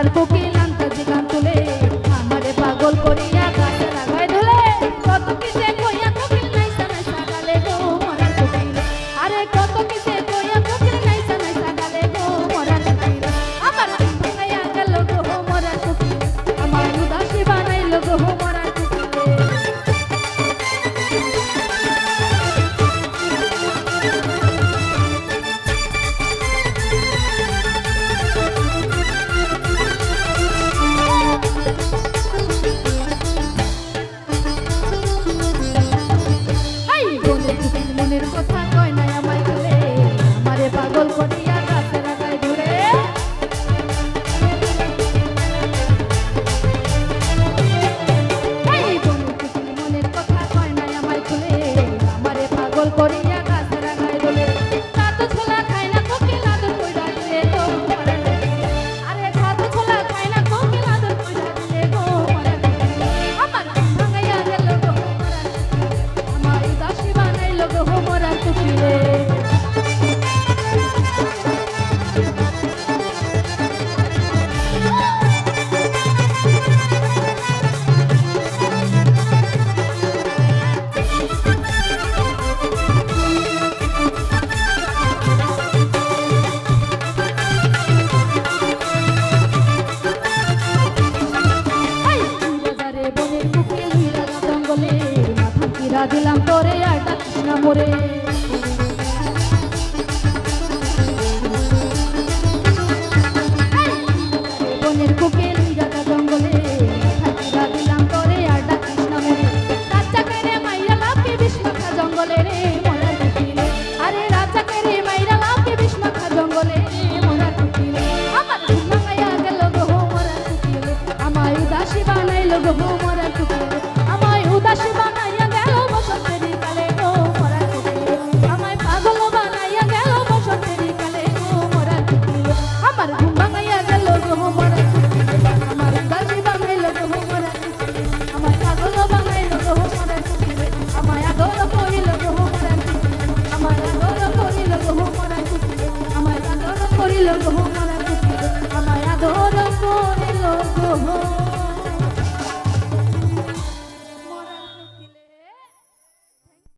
মরার কোকিল আন্তাজি গান তুলে আমারে পাগল করিয়া গাছে লাগাই ধরে কত কিসে কইয়া কোকিল নাইসা নাইসা গালে গো মরার কোকিল আরে কত কিসে কইয়া কোকিল নাইসা নাইসা গালে গো মরার কোকিল আমার ভাঙাইয়া গেল গো মরার কোকিল আমার উদাসী বানাইল গো মরার কোকিল মনের কথা কয় না আমায় বলে আমারে পাগল করিয়া গাছে লাগাই ধরে মনের কথা কয় না আমায় বলে আমারে পাগল করিয়া গাছে লাগাই ধরে কাতো ছোলা খায় না কোকিল আদর কইরা দিলে গো আরে কাতো ছোলা খায় না কোকিল আদর কইরা দিলে গো আমার ভাঙাইয়া গেল গো আমার উদাসী বানাইল গো মরার কোকিলে দিলাম তোরে আর ডাকিস না মোরে